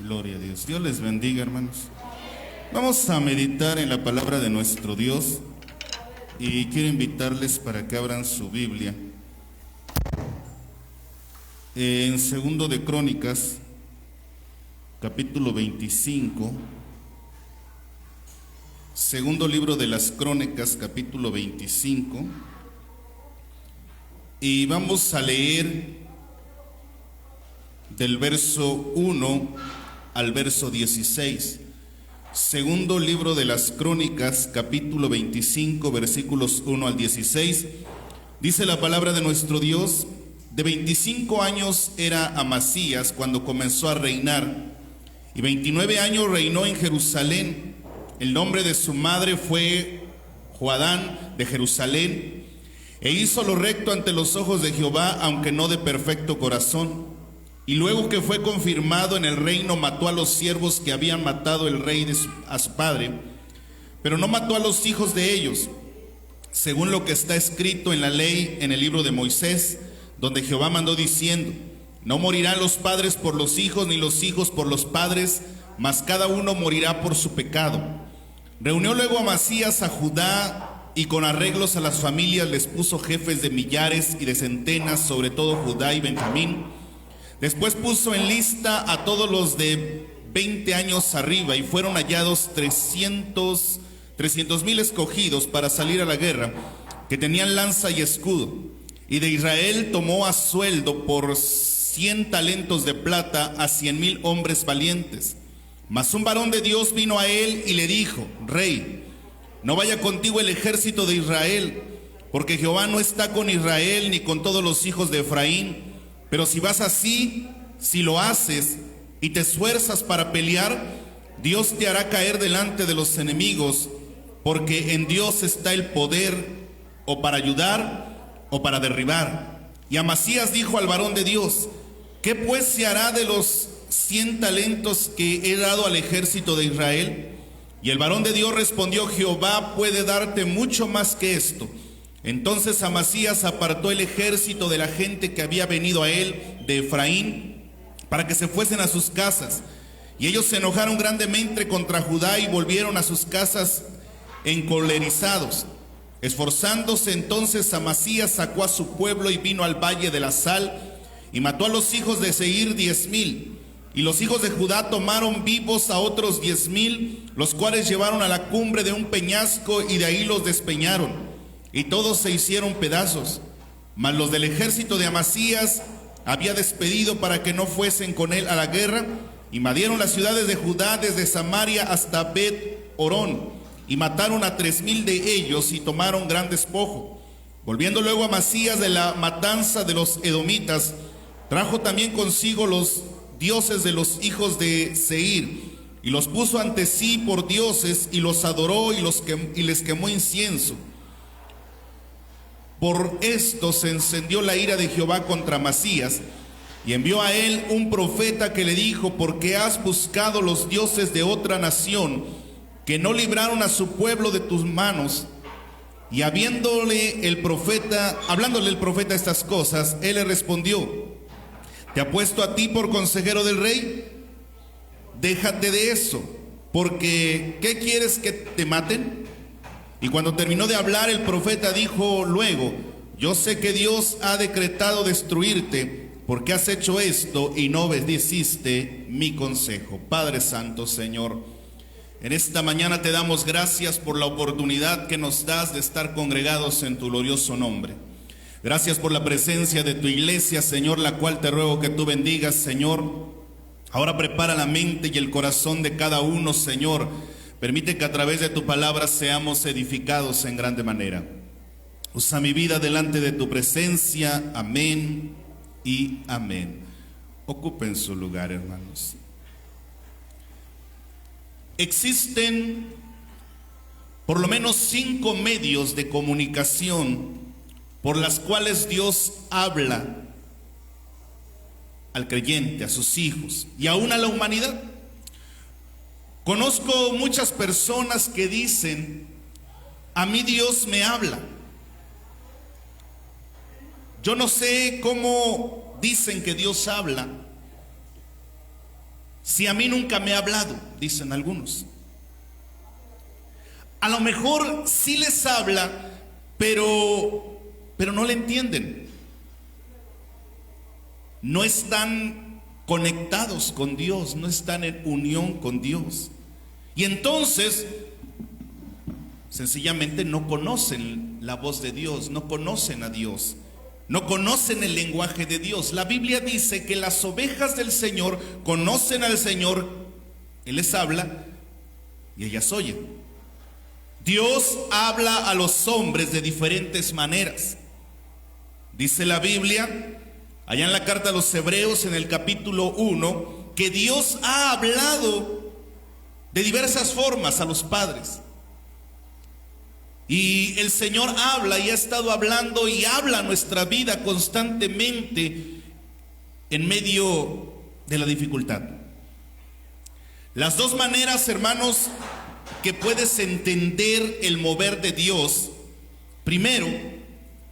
Gloria a Dios. Dios les bendiga, hermanos. Vamos a meditar en la palabra de nuestro Dios y quiero invitarles para que abran su Biblia en Segundo de Crónicas, capítulo 25. Segundo libro de las Crónicas, capítulo 25. Y vamos a leer del verso 1 al verso 16. Segundo libro de las Crónicas, capítulo 25, versículos 1 al 16. Dice la palabra de nuestro Dios: de 25 años era Amasías cuando comenzó a reinar, y 29 años reinó en Jerusalén. El nombre de su madre fue Joadán de Jerusalén, e hizo lo recto ante los ojos de Jehová, aunque no de perfecto corazón. Y luego que fue confirmado en el reino, mató a los siervos que habían matado el rey a su padre, pero no mató a los hijos de ellos, según lo que está escrito en la ley en el libro de Moisés, donde Jehová mandó diciendo: no morirán los padres por los hijos, ni los hijos por los padres, mas cada uno morirá por su pecado. Reunió luego Amasías a Judá, y con arreglos a las familias les puso jefes de millares y de centenas sobre todo Judá y Benjamín. Después puso en lista a todos los de 20 años arriba, y fueron hallados 300,000 escogidos para salir a la guerra, que tenían lanza y escudo. Y de Israel tomó a sueldo por 100 talentos de plata a 100,000 hombres valientes. Mas un varón de Dios vino a él y le dijo: Rey, no vaya contigo el ejército de Israel, porque Jehová no está con Israel ni con todos los hijos de Efraín. Pero si vas así, si lo haces y te esfuerzas para pelear, Dios te hará caer delante de los enemigos, porque en Dios está el poder, o para ayudar o para derribar. Y Amasías dijo al varón de Dios: ¿qué pues se hará de los 100 talentos que he dado al ejército de Israel? Y el varón de Dios respondió: Jehová puede darte mucho más que esto. Entonces Amasías apartó el ejército de la gente que había venido a él de Efraín, para que se fuesen a sus casas. Y ellos se enojaron grandemente contra Judá y volvieron a sus casas encolerizados. Esforzándose entonces, Amasías sacó a su pueblo y vino al valle de la Sal, y mató a los hijos de Seir 10,000. Y los hijos de Judá tomaron vivos a otros 10,000, los cuales llevaron a la cumbre de un peñasco, y de ahí los despeñaron, y todos se hicieron pedazos. Mas los del ejército de Amasías había despedido para que no fuesen con él a la guerra, invadieron las ciudades de Judá desde Samaria hasta Bet-Horón, y mataron a 3,000 de ellos, y tomaron gran despojo. Volviendo luego Amasías de la matanza de los edomitas, trajo también consigo los dioses de los hijos de Seir, y los puso ante sí por dioses, y los adoró, y les quemó incienso. Por esto se encendió la ira de Jehová contra Amasías, y envió a él un profeta que le dijo: ¿por qué has buscado los dioses de otra nación, que no libraron a su pueblo de tus manos? Y hablándole el profeta estas cosas, él le respondió: ¿te ha puesto a ti por consejero del rey? Déjate de eso, porque ¿qué quieres, que te maten? Y cuando terminó de hablar, el profeta dijo luego: yo sé que Dios ha decretado destruirte, porque has hecho esto y no obedeciste mi consejo. Padre Santo, Señor, en esta mañana te damos gracias por la oportunidad que nos das de estar congregados en tu glorioso nombre. Gracias por la presencia de tu iglesia, Señor, la cual te ruego que tú bendigas, Señor. Ahora prepara la mente y el corazón de cada uno, Señor. Permite que a través de tu palabra seamos edificados en grande manera. Usa mi vida delante de tu presencia. Amén y amén. Ocupen su lugar, hermanos. Existen por lo menos 5 medios de comunicación por las cuales Dios habla al creyente, a sus hijos y aún a la humanidad. Conozco muchas personas que dicen: a mí Dios me habla. Yo no sé cómo dicen que Dios habla, si a mí nunca me ha hablado? Dicen algunos. A lo mejor sí les habla, pero no le entienden. No están conectados con Dios, no están en unión con Dios. Y entonces, sencillamente no conocen la voz de Dios, no conocen a Dios, no conocen el lenguaje de Dios. La Biblia dice que las ovejas del Señor conocen al Señor, Él les habla y ellas oyen. Dios habla a los hombres de diferentes maneras. Dice la Biblia, allá en la carta a los Hebreos, en el capítulo 1, que Dios ha hablado de diversas formas a los padres. Y el Señor habla y ha estado hablando y habla nuestra vida constantemente en medio de la dificultad. Las dos maneras, hermanos, que puedes entender el mover de Dios, primero,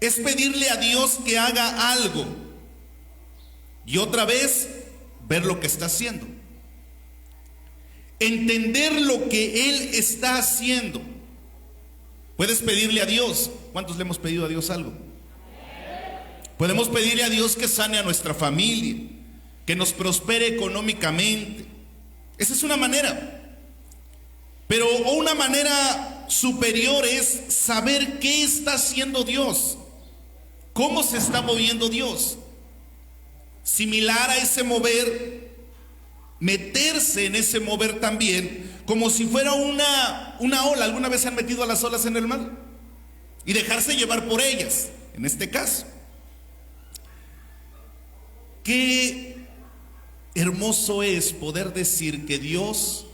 es pedirle a Dios que haga algo y otra vez ver lo que está haciendo. Entender lo que Él está haciendo. Puedes pedirle a Dios. ¿Cuántos le hemos pedido a Dios algo? Podemos pedirle a Dios que sane a nuestra familia, que nos prospere económicamente. Esa es una manera. Pero una manera superior es saber qué está haciendo Dios, cómo se está moviendo Dios. Similar a ese mover, meterse en ese mover también, como si fuera una ola. ¿Alguna vez se han metido a las olas en el mar? Y dejarse llevar por ellas, en este caso. Qué hermoso es poder decir que Dios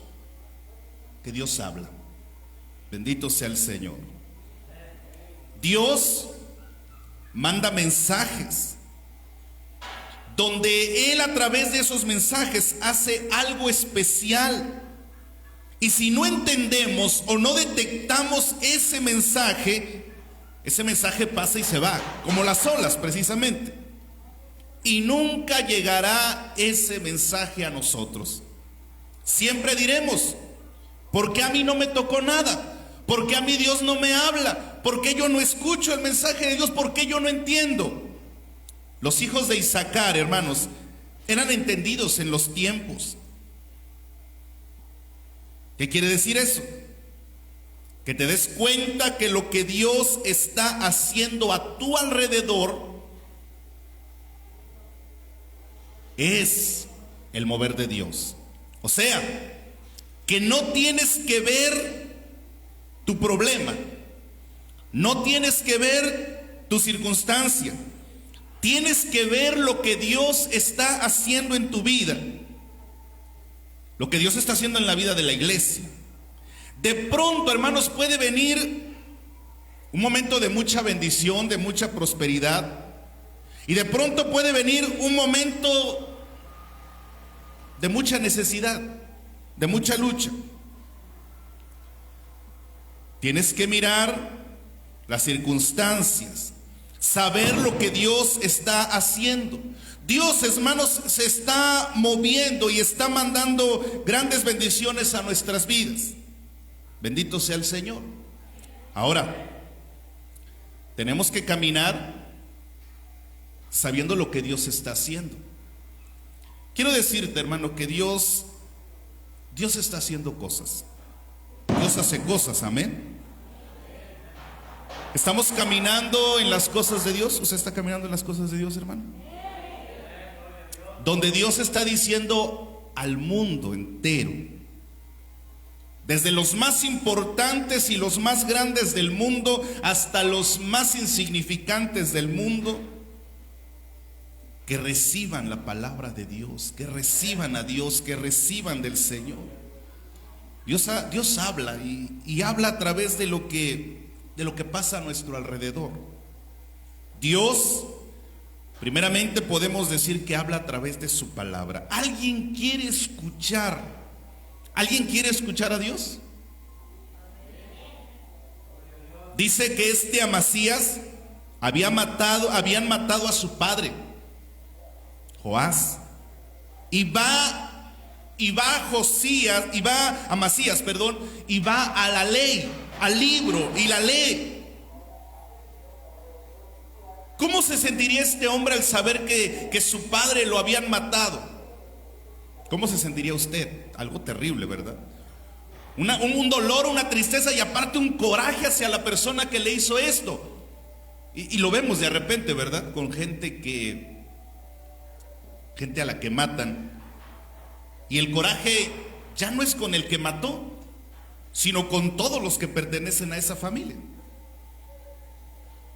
habla. Bendito sea el Señor. Dios manda mensajes, donde Él a través de esos mensajes hace algo especial. Y si no entendemos o no detectamos ese mensaje pasa y se va, como las olas precisamente. Y nunca llegará ese mensaje a nosotros. Siempre diremos: ¿por qué a mí no me tocó nada? ¿Por qué a mí Dios no me habla? ¿Por qué yo no escucho el mensaje de Dios? ¿Por qué yo no entiendo? Los hijos de Isaacar, hermanos, eran entendidos en los tiempos. ¿Qué quiere decir eso? Que te des cuenta que lo que Dios está haciendo a tu alrededor es el mover de Dios. O sea, que no tienes que ver tu problema, no tienes que ver tu circunstancia, tienes que ver lo que Dios está haciendo en tu vida, lo que Dios está haciendo en la vida de la iglesia. De pronto, hermanos, puede venir un momento de mucha bendición, de mucha prosperidad, y de pronto puede venir un momento de mucha necesidad, de mucha lucha. Tienes que mirar las circunstancias, saber lo que Dios está haciendo. Dios, hermanos, se está moviendo y está mandando grandes bendiciones a nuestras vidas. Bendito sea el Señor. Ahora, tenemos que caminar sabiendo lo que Dios está haciendo. Quiero decirte, hermano, que Dios está haciendo cosas. Dios hace cosas, amén. ¿Estamos caminando en las cosas de Dios? ¿Usted está caminando en las cosas de Dios, hermano? Donde Dios está diciendo al mundo entero, desde los más importantes y los más grandes del mundo hasta los más insignificantes del mundo, que reciban la palabra de Dios, que reciban a Dios, que reciban del Señor. Dios habla y habla a través de lo que pasa a nuestro alrededor. Dios, primeramente podemos decir que habla a través de su palabra. ¿Alguien quiere escuchar a Dios? Dice que Amasías habían matado a su padre Joás, y va y va Josías, y va Amasías, perdón, y va a la ley, al libro, y la lee. ¿Cómo se sentiría este hombre al saber que su padre lo habían matado? ¿Cómo se sentiría usted? Algo terrible, ¿verdad? Un dolor, una tristeza y aparte un coraje hacia la persona que le hizo esto. Y lo vemos de repente, ¿verdad? Con gente a la que matan. Y el coraje ya no es con el que mató, sino con todos los que pertenecen a esa familia.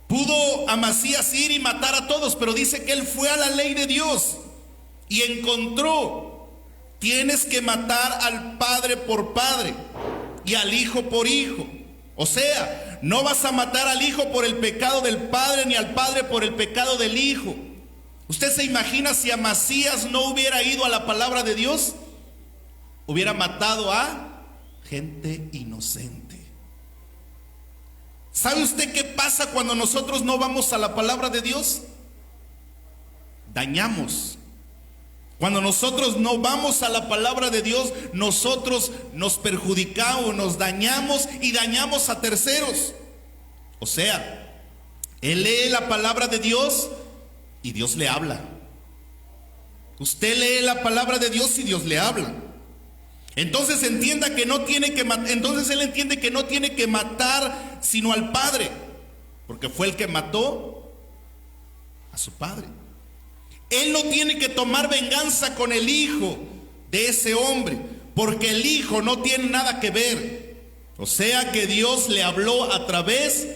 Pudo Amasías ir y matar a todos, pero dice que él fue a la ley de Dios y encontró: tienes que matar al padre por padre y al hijo por hijo. O sea, no vas a matar al hijo por el pecado del padre ni al padre por el pecado del hijo. ¿Usted se imagina si Amasías no hubiera ido a la palabra de Dios? Hubiera matado a gente inocente. ¿Sabe usted qué pasa cuando nosotros no vamos a la palabra de Dios? Dañamos. Cuando nosotros no vamos a la palabra de Dios, nosotros nos perjudicamos, nos dañamos y dañamos a terceros. O sea, él lee la palabra de Dios y Dios le habla. Usted lee la palabra de Dios y Dios le habla. Entonces entienda que no tiene que entonces él entiende que no tiene que matar sino al padre, porque fue el que mató a su padre. Él no tiene que tomar venganza con el hijo de ese hombre, porque el hijo no tiene nada que ver. O sea que Dios le habló a través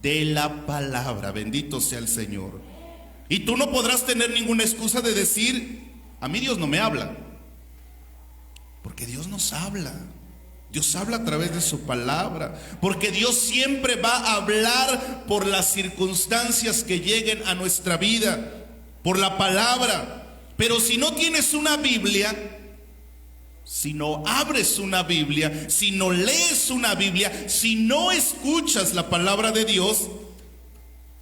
de la palabra. Bendito sea el Señor. Y tú no podrás tener ninguna excusa de decir: a mí Dios no me habla. Porque Dios nos habla. Dios habla a través de su palabra. Porque Dios siempre va a hablar por las circunstancias que lleguen a nuestra vida, por la palabra. Pero si no tienes una Biblia, si no abres una Biblia, si no lees una Biblia, si no escuchas la palabra de Dios,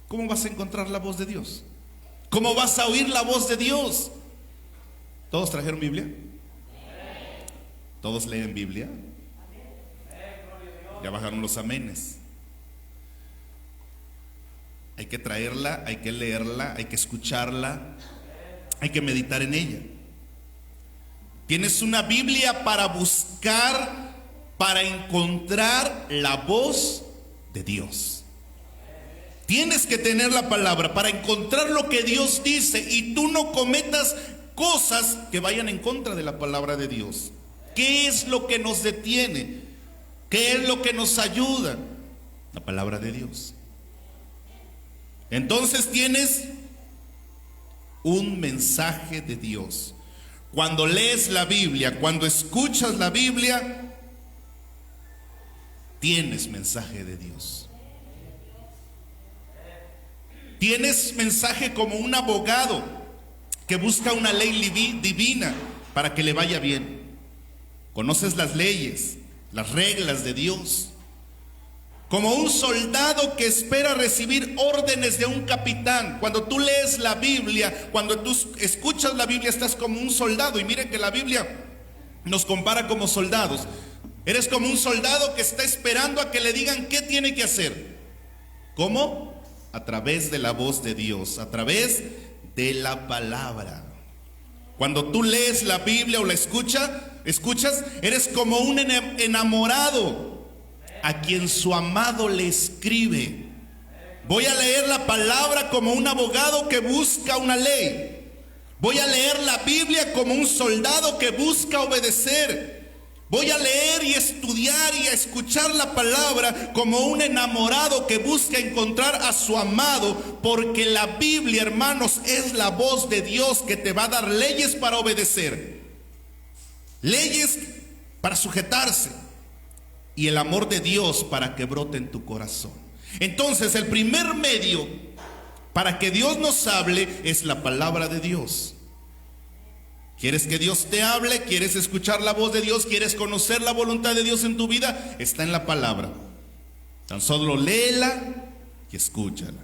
¿cómo vas a encontrar la voz de Dios? ¿Cómo vas a oír la voz de Dios? ¿Todos trajeron Biblia? ¿Todos leen Biblia? Ya bajaron los amenes. Hay que traerla, hay que leerla, hay que escucharla, hay que meditar en ella. Tienes una Biblia para buscar, para encontrar la voz de Dios. Tienes que tener la palabra para encontrar lo que Dios dice y tú no cometas cosas que vayan en contra de la palabra de Dios. ¿Qué es lo que nos detiene? ¿Qué es lo que nos ayuda? La palabra de Dios. Entonces tienes un mensaje de Dios. Cuando lees la Biblia, cuando escuchas la Biblia, tienes mensaje de Dios. Tienes mensaje como un abogado que busca una ley divina para que le vaya bien. Conoces las leyes, las reglas de Dios. Como un soldado que espera recibir órdenes de un capitán. Cuando tú lees la Biblia, cuando tú escuchas la Biblia, estás como un soldado. Y miren que la Biblia nos compara como soldados. Eres como un soldado que está esperando a que le digan qué tiene que hacer. ¿Cómo? A través de la voz de Dios, a través de la palabra. Cuando tú lees la Biblia o la escuchas, eres como un enamorado a quien su amado le escribe. Voy a leer la palabra como un abogado que busca una ley. Voy a leer la Biblia como un soldado que busca obedecer. Voy a leer y estudiar y a escuchar la palabra como un enamorado que busca encontrar a su amado, porque la Biblia, hermanos, es la voz de Dios que te va a dar leyes para obedecer, leyes para sujetarse y el amor de Dios para que brote en tu corazón. Entonces, el primer medio para que Dios nos hable es la palabra de Dios. ¿Quieres que Dios te hable? ¿Quieres escuchar la voz de Dios? ¿Quieres conocer la voluntad de Dios en tu vida? Está en la palabra. Tan solo léela y escúchala.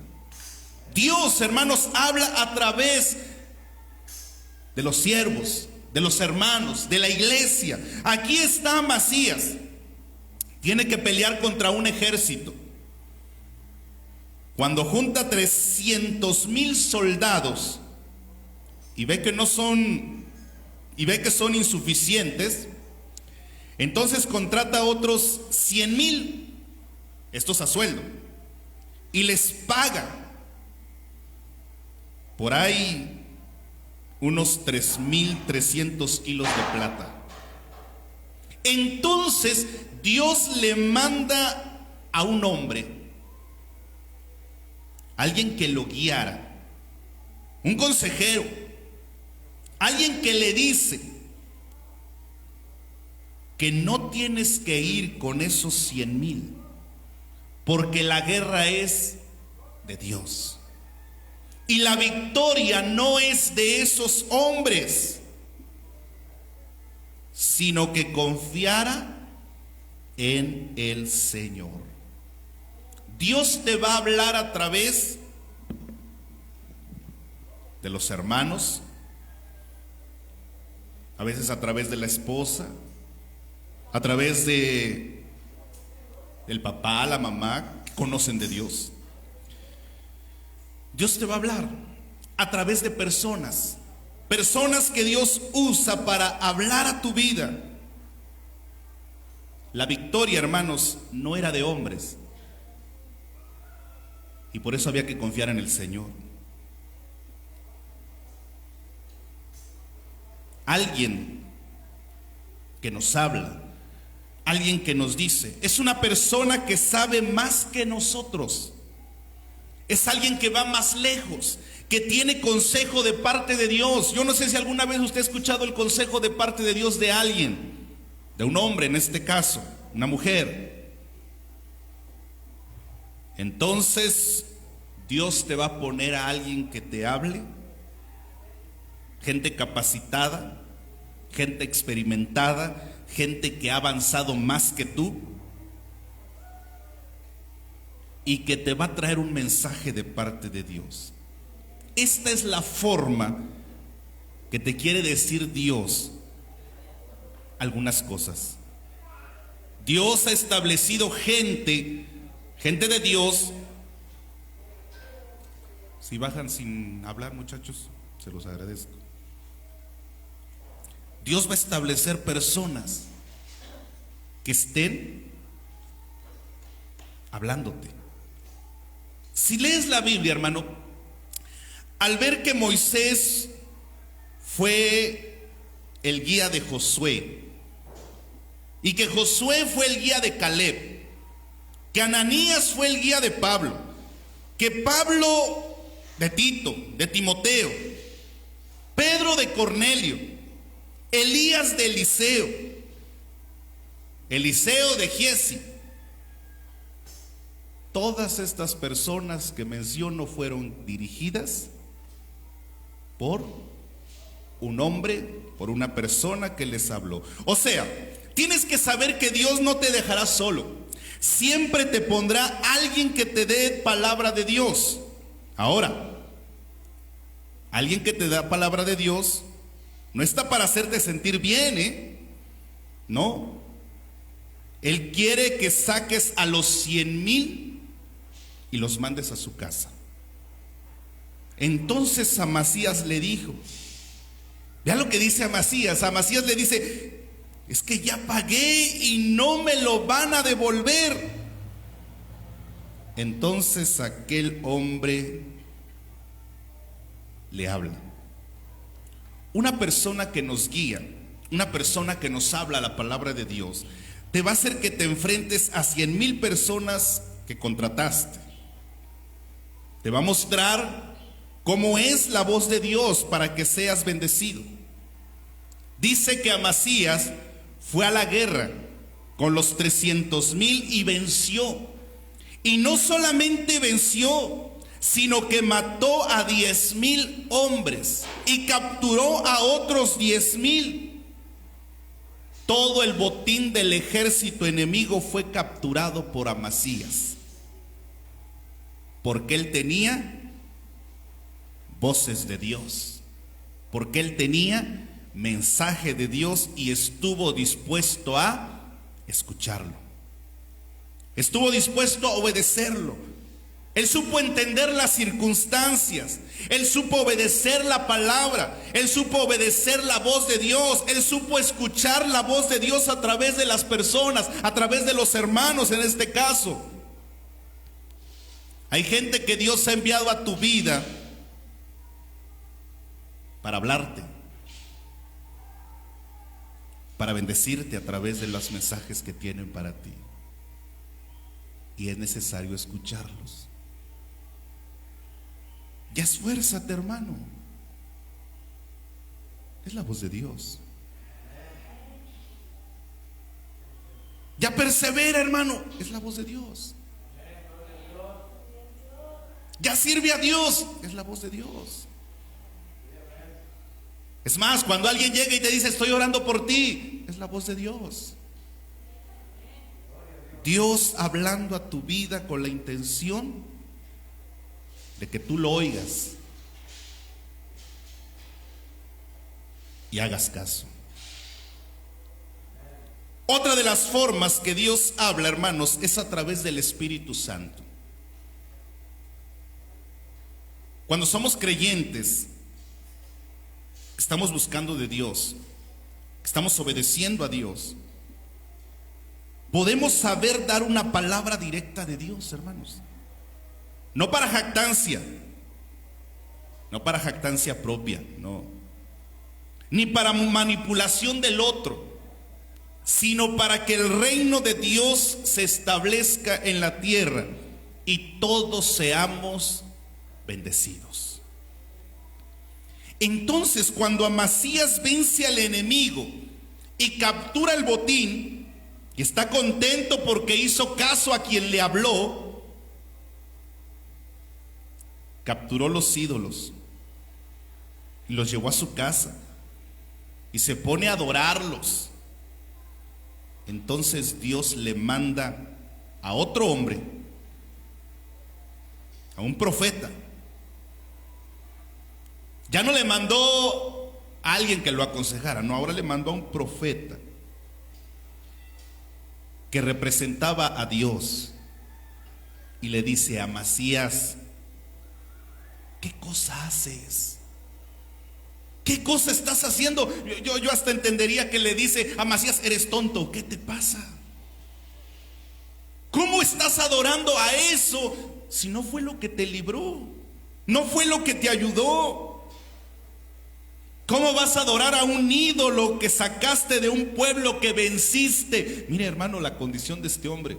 Dios, hermanos, habla a través de los siervos, de los hermanos, de la iglesia. Aquí está Amasías. Tiene que pelear contra un ejército. Cuando junta 300,000 soldados y ve que no son, y ve que son insuficientes, entonces contrata a otros 100,000, estos a sueldo, y les paga por ahí unos 3,300 kilos de plata. Entonces Dios le manda a un hombre, alguien que lo guiara, un consejero, alguien que le dice que no tienes que ir con esos 100,000, porque la guerra es de Dios. Y la victoria no es de esos hombres, sino que confiara en el Señor. Dios te va a hablar a través de los hermanos, a veces a través de la esposa, a través del papá, la mamá, que conocen de Dios. Dios te va a hablar a través de personas que Dios usa para hablar a tu vida. La victoria, hermanos, no era de hombres, y por eso había que confiar en el Señor. Alguien que nos habla, alguien que nos dice, es una persona que sabe más que nosotros. Es alguien que va más lejos, que tiene consejo de parte de Dios. Yo no sé si alguna vez usted ha escuchado el consejo de parte de Dios de alguien, de un hombre en este caso, una mujer. Entonces Dios te va a poner a alguien que te hable, gente capacitada, gente experimentada, gente que ha avanzado más que tú, y que te va a traer un mensaje de parte de Dios. Esta es la forma que te quiere decir Dios algunas cosas. Dios ha establecido gente de Dios. Si bajan sin hablar, muchachos, se los agradezco. Dios va a establecer personas que estén hablándote. Si lees la Biblia, hermano, al ver que Moisés fue el guía de Josué, y que Josué fue el guía de Caleb, que Ananías fue el guía de Pablo, que Pablo de Tito, de Timoteo, Pedro de Cornelio, Elías de Eliseo, Eliseo de Giesi, todas estas personas que menciono fueron dirigidas por un hombre, por una persona que les habló. O sea, tienes que saber que Dios no te dejará solo. Siempre te pondrá alguien que te dé palabra de Dios. Ahora, alguien que te da palabra de Dios no está para hacerte sentir bien, no. Él quiere que saques a los 100,000 y los mandes a su casa. Entonces Amasías le dijo, vea lo que dice Amasías. Amasías le dice, es que ya pagué y no me lo van a devolver. Entonces aquel hombre le habla. Una persona que nos guía, una persona que nos habla la palabra de Dios, te va a hacer que te enfrentes a 100,000 personas que contrataste. Te va a mostrar cómo es la voz de Dios para que seas bendecido. Dice que Amasías fue a la guerra con los 300,000 y venció. Y no solamente venció, sino que mató a 10,000 hombres y capturó a otros 10,000. Todo el botín del ejército enemigo fue capturado por Amasías, porque él tenía voces de Dios, porque él tenía mensaje de Dios y estuvo dispuesto a escucharlo. Estuvo dispuesto a obedecerlo. Él supo entender las circunstancias. Él supo obedecer la palabra. Él supo obedecer la voz de Dios. Él supo escuchar la voz de Dios a través de las personas, a través de los hermanos en este caso. Hay gente que Dios ha enviado a tu vida para hablarte, para bendecirte a través de los mensajes que tienen para ti. Y es necesario escucharlos. Ya esfuérzate, hermano. Es la voz de Dios. Ya persevera, hermano. Es la voz de Dios. Ya sirve a Dios. Es la voz de Dios. Es más, cuando alguien llega y te dice estoy orando por ti, es la voz de Dios. Dios hablando a tu vida con la intención de que tú lo oigas y hagas caso. Otra de las formas que Dios habla, hermanos, es a través del Espíritu Santo. Cuando somos creyentes, estamos buscando de Dios, estamos obedeciendo a Dios, podemos saber dar una palabra directa de Dios, hermanos. No para jactancia, no para jactancia propia, no, ni para manipulación del otro, sino para que el reino de Dios se establezca en la tierra y todos seamos bendecidos. Entonces, cuando Amasías vence al enemigo y captura el botín y está contento porque hizo caso a quien le habló, capturó los ídolos y los llevó a su casa y se pone a adorarlos. Entonces Dios le manda a otro hombre, a un profeta. Ya no le mandó a alguien que lo aconsejara, no, ahora le mandó a un profeta que representaba a Dios y le dice a Amasías: ¿qué cosa haces? ¿Qué cosa estás haciendo? Yo hasta entendería que le dice a Amasías: eres tonto, ¿qué te pasa? ¿Cómo estás adorando a eso si no fue lo que te libró? No fue lo que te ayudó. ¿Cómo vas a adorar a un ídolo que sacaste de un pueblo que venciste? Mire, hermano, la condición de este hombre.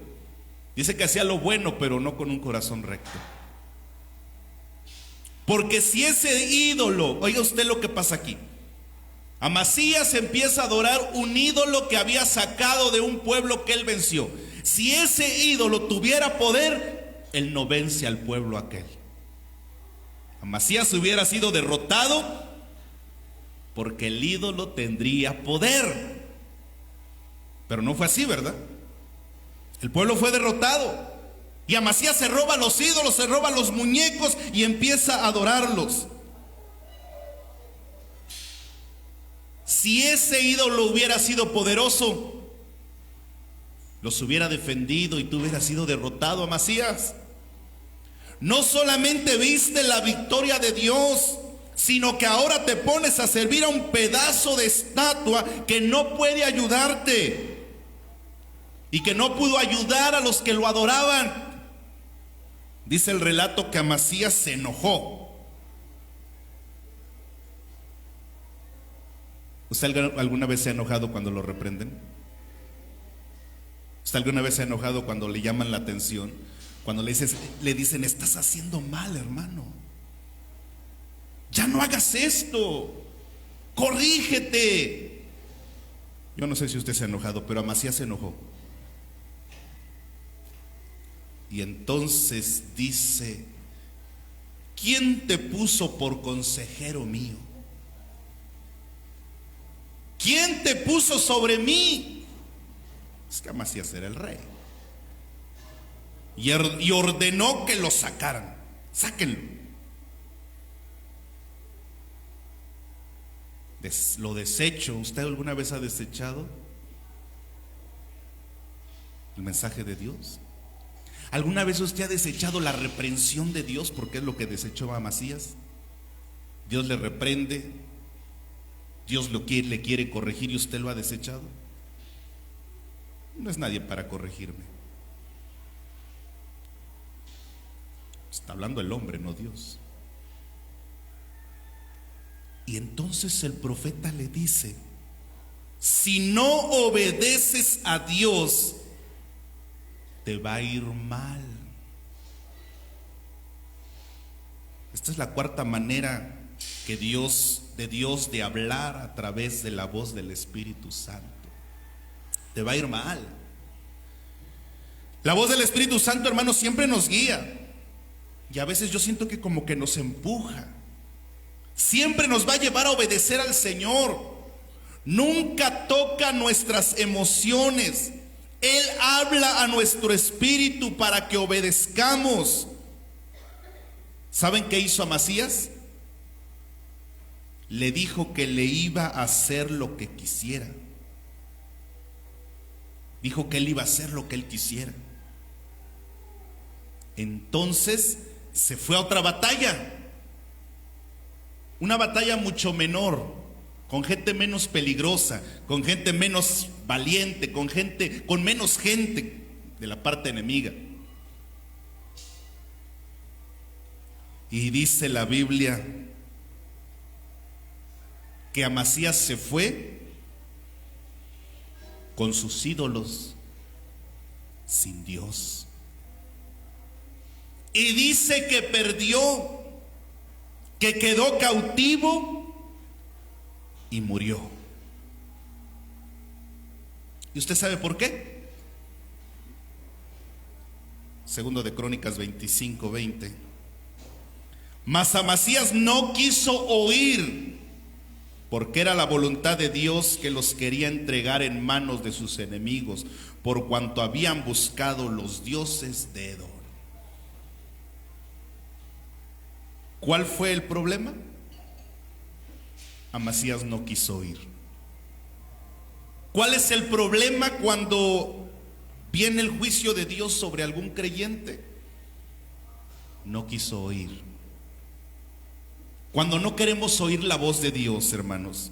Dice que hacía lo bueno, pero no con un corazón recto. Porque si ese ídolo, oiga usted lo que pasa aquí, Amasías empieza a adorar un ídolo que había sacado de un pueblo que él venció. Si ese ídolo tuviera poder, él no vence al pueblo aquel. Amasías hubiera sido derrotado porque el ídolo tendría poder. Pero no fue así, ¿verdad? El pueblo fue derrotado. Y Amasías se roba los ídolos, se roba los muñecos y empieza a adorarlos. Si ese ídolo hubiera sido poderoso, los hubiera defendido y tú hubieras sido derrotado, Amasías. No solamente viste la victoria de Dios, sino que ahora te pones a servir a un pedazo de estatua que no puede ayudarte y que no pudo ayudar a los que lo adoraban. Dice el relato que Amasías se enojó. ¿Usted alguna vez se ha enojado cuando lo reprenden? ¿Usted alguna vez se ha enojado cuando le llaman la atención? Cuando le dicen, estás haciendo mal, hermano. Ya no hagas esto. Corrígete. Yo no sé si usted se ha enojado, pero Amasías se enojó. Y entonces dice: ¿quién te puso por consejero mío? ¿Quién te puso sobre mí? Es que Amasías era el rey. Y ordenó que lo sacaran. Sáquenlo. lo desecho. ¿Usted alguna vez ha desechado el mensaje de Dios? ¿Alguna vez usted ha desechado la reprensión de Dios? Porque es lo que desechó Amasías. Dios le reprende, Dios le quiere corregir y usted lo ha desechado. No es nadie para corregirme. Está hablando el hombre, no Dios. Y entonces el profeta le dice: si no obedeces a Dios, te va a ir mal. Esta es la cuarta manera de Dios de hablar a través de la voz del Espíritu Santo. Te va a ir mal. La voz del Espíritu Santo, hermanos, siempre nos guía. Y a veces yo siento que como que nos empuja. Siempre nos va a llevar a obedecer al Señor. Nunca toca nuestras emociones. Él habla a nuestro espíritu para que obedezcamos. ¿Saben qué hizo Amasías? Le dijo que le iba a hacer lo que quisiera. Dijo que él iba a hacer lo que él quisiera. Entonces se fue a otra batalla. Una batalla mucho menor, con gente menos peligrosa, con gente menos valiente, con menos gente de la parte enemiga. Y dice la Biblia que Amasías se fue con sus ídolos, sin Dios. Y dice que perdió, que quedó cautivo y murió. ¿Y usted sabe por qué? Segundo de Crónicas 25:20. Mas Amasías no quiso oír, porque era la voluntad de Dios que los quería entregar en manos de sus enemigos, por cuanto habían buscado los dioses de Edom. ¿Cuál fue el problema? Amasías no quiso oír. ¿Cuál es el problema cuando viene el juicio de Dios sobre algún creyente? No quiso oír. Cuando no queremos oír la voz de Dios, hermanos,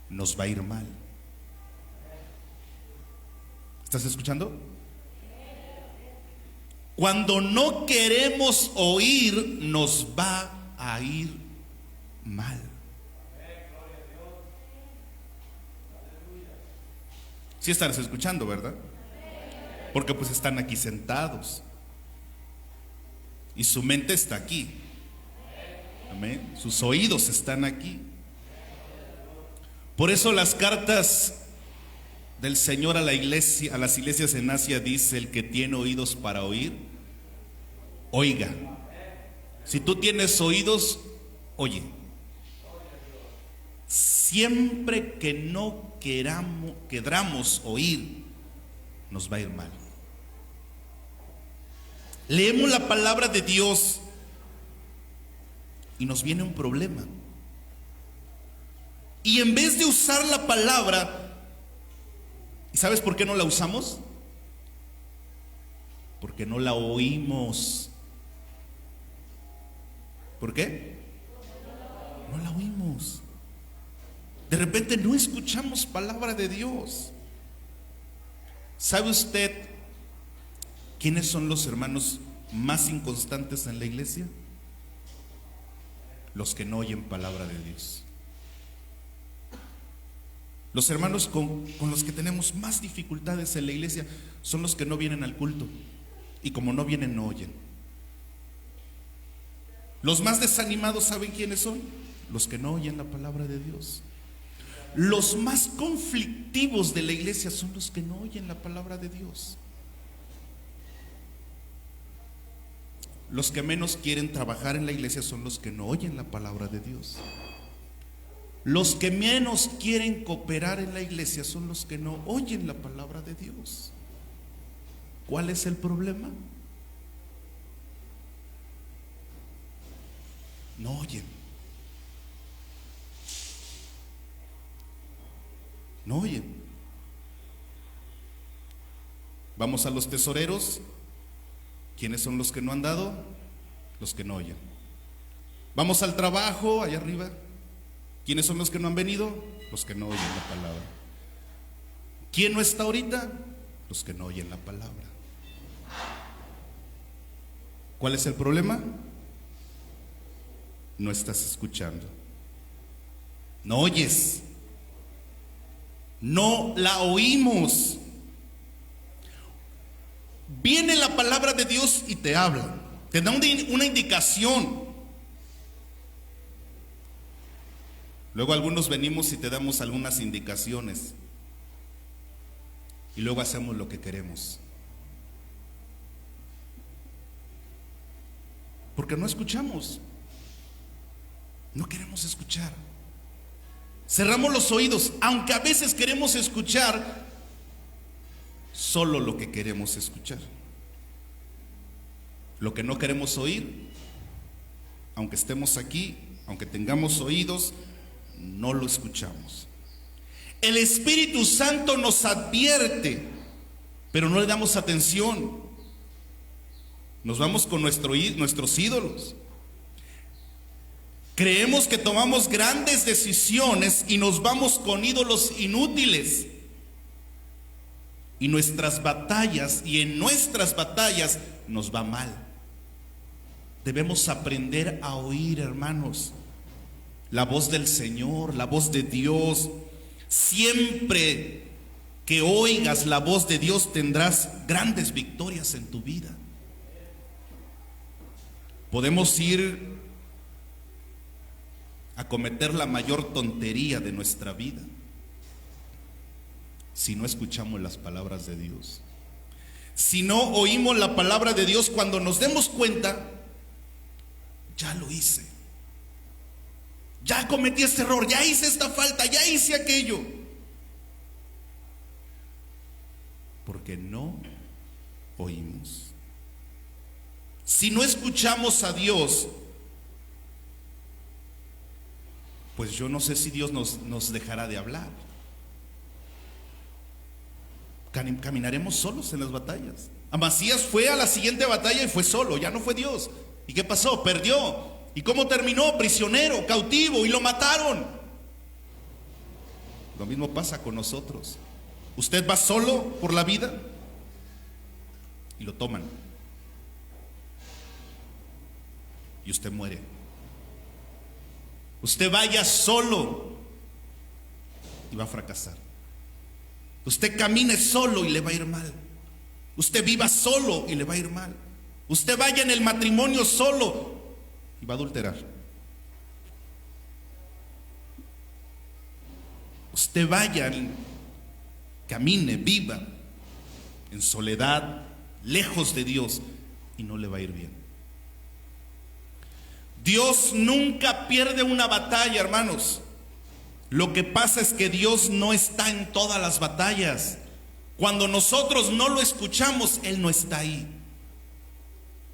nos va a ir mal. ¿Estás escuchando? Cuando no queremos oír, nos va a ir mal. Sí están escuchando, ¿verdad? Porque pues están aquí sentados y su mente está aquí. Amén. Sus oídos están aquí. Por eso las cartas del Señor a la iglesia, a las iglesias en Asia, dice: el que tiene oídos para oír, oiga. Si tú tienes oídos, oye. Siempre que no queramos oír, nos va a ir mal. Leemos la palabra de Dios y nos viene un problema. Y en vez de usar la palabra, ¿y sabes por qué no la usamos? Porque no la oímos. ¿Por qué? No la oímos. De repente no escuchamos palabra de Dios. ¿Sabe usted quiénes son los hermanos más inconstantes en la iglesia? Los que no oyen palabra de Dios. Los hermanos con los que tenemos más dificultades en la iglesia son los que no vienen al culto. Y como no vienen, no oyen. Los más desanimados, ¿saben quiénes son? Los que no oyen la palabra de Dios. Los más conflictivos de la iglesia son los que no oyen la palabra de Dios. Los que menos quieren trabajar en la iglesia son los que no oyen la palabra de Dios. Los que menos quieren cooperar en la iglesia son los que no oyen la palabra de Dios. ¿Cuál es el problema? No oyen. No oyen. Vamos a los tesoreros. ¿Quiénes son los que no han dado? Los que no oyen. Vamos al trabajo, allá arriba. ¿Quiénes son los que no han venido? Los que no oyen la palabra. ¿Quién no está ahorita? Los que no oyen la palabra. ¿Cuál es el problema? No estás escuchando. No oyes. No la oímos. Viene la palabra de Dios y te habla. Te da una indicación. Luego algunos venimos y te damos algunas indicaciones. Y luego hacemos lo que queremos. Porque no escuchamos. No queremos escuchar. Cerramos los oídos, aunque a veces queremos escuchar solo lo que queremos escuchar. Lo que no queremos oír, aunque estemos aquí, aunque tengamos oídos, no lo escuchamos. El Espíritu Santo nos advierte, pero no le damos atención. Nos vamos con nuestros ídolos. Creemos que tomamos grandes decisiones y nos vamos con ídolos inútiles. Y en nuestras batallas nos va mal. Debemos aprender a oír, hermanos, la voz del Señor, la voz de Dios. Siempre que oigas la voz de Dios tendrás grandes victorias en tu vida. Podemos ir a cometer la mayor tontería de nuestra vida si no escuchamos las palabras de Dios. Si no oímos la palabra de Dios, cuando nos demos cuenta, ya lo hice, ya cometí este error, ya hice esta falta, ya hice aquello, porque no oímos. Si no escuchamos a Dios, pues yo no sé si Dios nos dejará de hablar. Caminaremos solos en las batallas. Amasías fue a la siguiente batalla y fue solo, ya no fue Dios. ¿Y qué pasó? Perdió. ¿Y cómo terminó? Prisionero, cautivo, y lo mataron. Lo mismo pasa con nosotros. Usted va solo por la vida y lo toman. Y usted muere. Usted vaya solo y va a fracasar. Usted camine solo y le va a ir mal. Usted viva solo y le va a ir mal. Usted vaya en el matrimonio solo y va a adulterar. Usted vaya, camine, viva en soledad, lejos de Dios, y no le va a ir bien. Dios nunca pierde una batalla, hermanos. Lo que pasa es que Dios no está en todas las batallas. Cuando nosotros no lo escuchamos, Él no está ahí.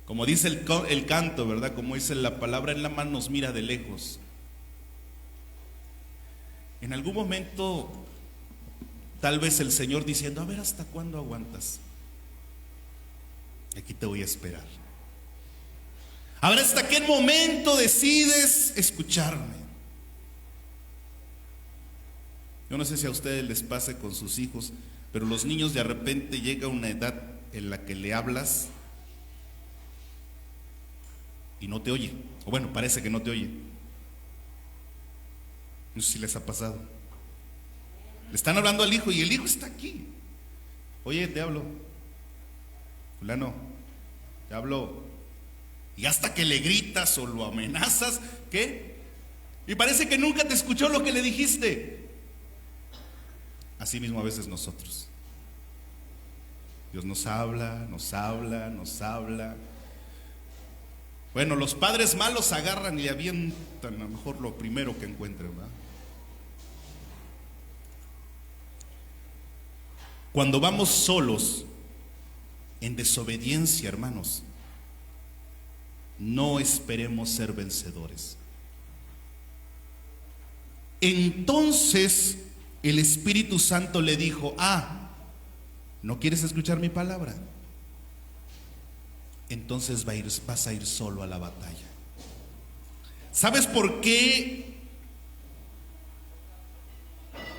Como dice el canto, ¿verdad? Como dice la palabra, en la mano nos mira de lejos. En algún momento, tal vez el Señor diciendo, a ver, ¿hasta cuándo aguantas? Aquí te voy a esperar. A ver, ¿hasta qué momento decides escucharme? Yo no sé si a ustedes les pase con sus hijos, pero los niños de repente llega una edad en la que le hablas y no te oye, o bueno, parece que no te oye. No sé si les ha pasado. Le están hablando al hijo y el hijo está aquí. Oye, te hablo. Fulano, te hablo. Y hasta que le gritas o lo amenazas, ¿qué? Y parece que nunca te escuchó lo que le dijiste. Así mismo a veces nosotros. Dios nos habla, nos habla, nos habla. Bueno, los padres malos agarran y avientan a lo mejor lo primero que encuentren, ¿verdad? Cuando vamos solos, en desobediencia, hermanos, no esperemos ser vencedores. Entonces el Espíritu Santo le dijo: ¿no quieres escuchar mi palabra? Entonces vas a ir solo a la batalla. ¿Sabes por qué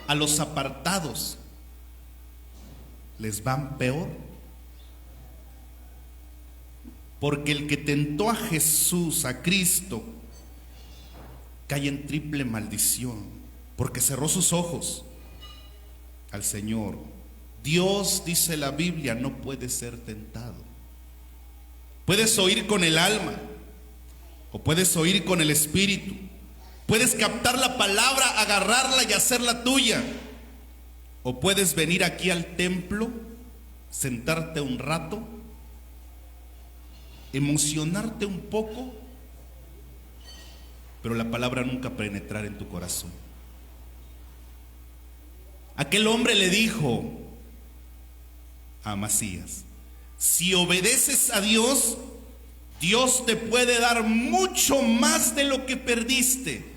a los apartados les van peor? Porque el que tentó a Jesús, a Cristo, cae en triple maldición, porque cerró sus ojos al Señor. Dios, dice la Biblia, no puede ser tentado. Puedes oír con el alma, o puedes oír con el espíritu. Puedes captar la palabra, agarrarla y hacerla tuya. O puedes venir aquí al templo, sentarte un rato, emocionarte un poco, pero la palabra nunca penetrar en tu corazón. Aquel hombre le dijo a Amasías: si obedeces a Dios, Dios te puede dar mucho más de lo que perdiste.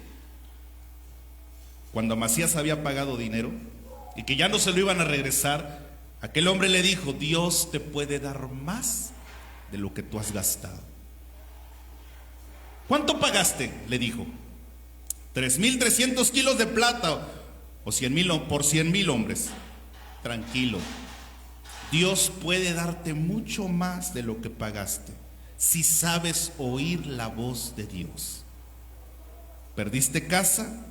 Cuando Amasías había pagado dinero y que ya no se lo iban a regresar, aquel hombre le dijo: Dios te puede dar más de lo que tú has gastado. ¿Cuánto pagaste?, le dijo. 3,300 kilos de plata, o 100,000 por 100,000 hombres. Tranquilo, Dios puede darte mucho más de lo que pagaste, si sabes oír la voz de Dios. ¿Perdiste casa?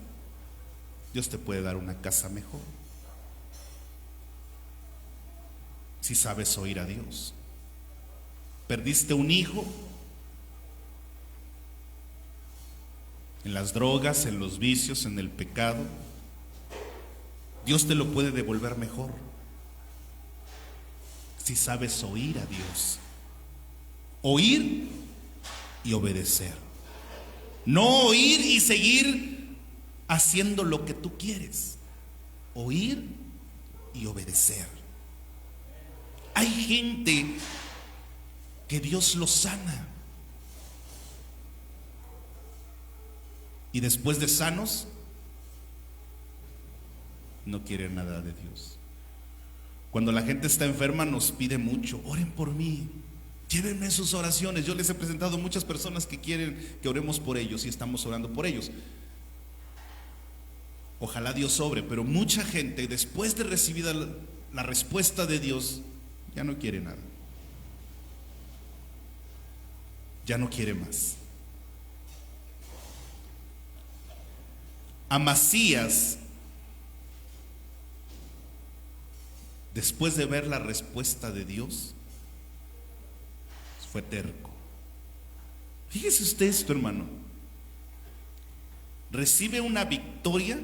Dios te puede dar una casa mejor, si sabes oír a Dios. ¿Perdiste un hijo? En las drogas, en los vicios, en el pecado. Dios te lo puede devolver mejor, si sabes oír a Dios. Oír y obedecer. No oír y seguir haciendo lo que tú quieres. Oír y obedecer. Hay gente que Dios los sana, y después de sanos no quieren nada de Dios. Cuando la gente está enferma nos pide mucho: oren por mí, llévenme sus oraciones. Yo les he presentado muchas personas que quieren que oremos por ellos y estamos orando por ellos. Ojalá Dios sobre, pero mucha gente, después de recibida la respuesta de Dios, ya no quiere nada, ya no quiere más. Amasías, después de ver la respuesta de Dios, fue terco. Fíjese usted esto, hermano. Recibe una victoria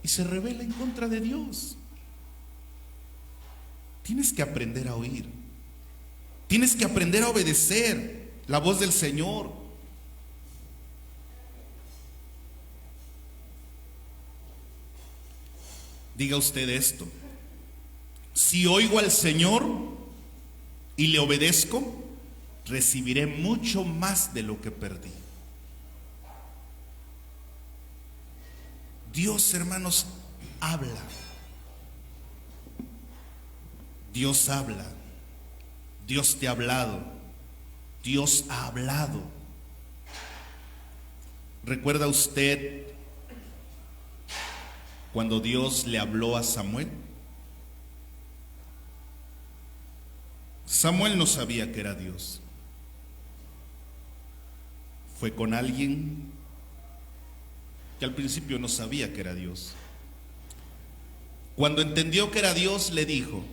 y se rebela en contra de Dios. Tienes que aprender a oír. Tienes que aprender a obedecer la voz del Señor. Diga usted esto: si oigo al Señor y le obedezco, recibiré mucho más de lo que perdí. Dios, hermanos, habla. Dios habla. Dios te ha hablado. Dios ha hablado. ¿Recuerda usted cuando Dios le habló a Samuel? Samuel no sabía que era Dios. Fue con alguien que al principio no sabía que era Dios. Cuando entendió que era Dios, le dijo: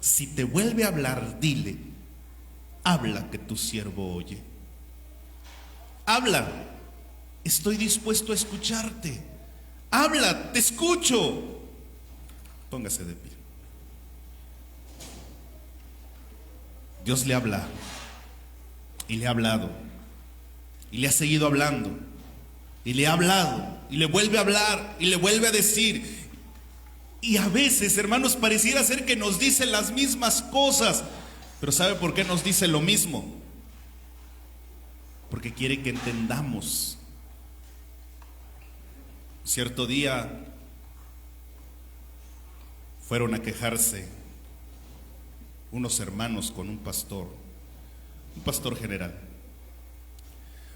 si te vuelve a hablar, dile: habla, que tu siervo oye. Habla, estoy dispuesto a escucharte. Habla, te escucho. Póngase de pie. Dios le habla y le ha hablado y le ha seguido hablando y le ha hablado y le vuelve a hablar y le vuelve a decir. Y a veces, hermanos, pareciera ser que nos dice las mismas cosas, pero ¿sabe por qué nos dice lo mismo? Porque quiere que entendamos. Cierto día fueron a quejarse unos hermanos con un pastor general.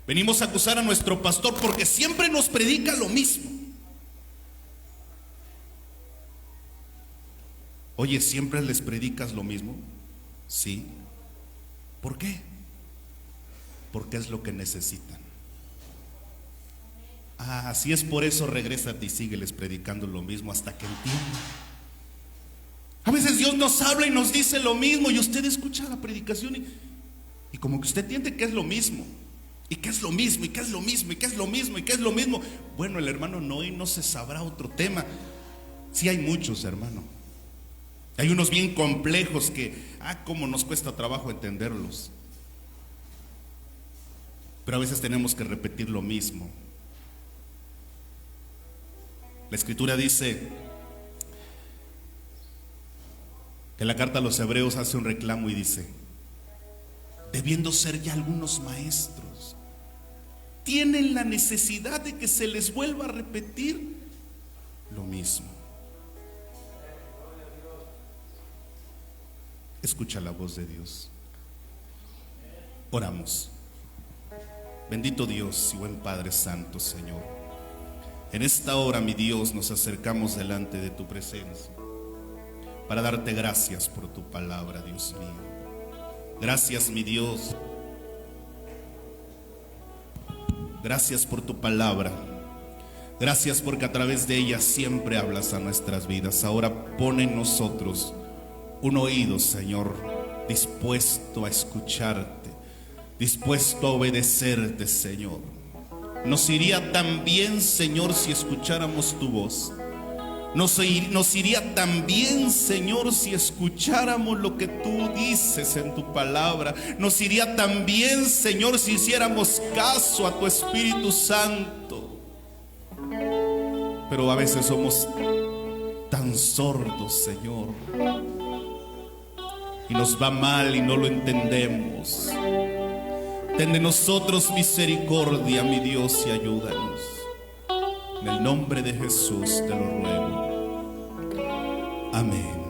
Venimos a acusar a nuestro pastor porque siempre nos predica lo mismo. Oye, ¿siempre les predicas lo mismo? Sí. ¿Por qué? Porque es lo que necesitan. Si es por eso, regrésate y sígueles predicando lo mismo hasta que entiendan. A veces Dios nos habla y nos dice lo mismo y usted escucha la predicación y como que usted entiende que es lo mismo. Y que es lo mismo, y que es lo mismo, y que es lo mismo, y que es lo mismo. Bueno, el hermano no se sabrá otro tema. Sí hay muchos, hermano. Hay unos bien complejos que, cómo nos cuesta trabajo entenderlos. Pero a veces tenemos que repetir lo mismo. La Escritura dice que la carta a los Hebreos hace un reclamo y dice: debiendo ser ya algunos maestros, tienen la necesidad de que se les vuelva a repetir lo mismo. Escucha la voz de Dios. Oramos. Bendito Dios y buen Padre Santo, Señor, en esta hora, mi Dios, nos acercamos delante de tu presencia para darte gracias por tu palabra, Dios mío. Gracias, mi Dios. Gracias por tu palabra. Gracias porque a través de ella siempre hablas a nuestras vidas. Ahora pon en nosotros un oído, Señor, dispuesto a escucharte, dispuesto a obedecerte, Señor. Nos iría tan bien, Señor, si escucháramos tu voz. Nos iría tan bien, Señor, si escucháramos lo que tú dices en tu palabra. Nos iría tan bien, Señor, si hiciéramos caso a tu Espíritu Santo. Pero a veces somos tan sordos, Señor, y nos va mal y no lo entendemos. Ten de nosotros misericordia, mi Dios, y ayúdanos. En el nombre de Jesús te lo ruego. Amén.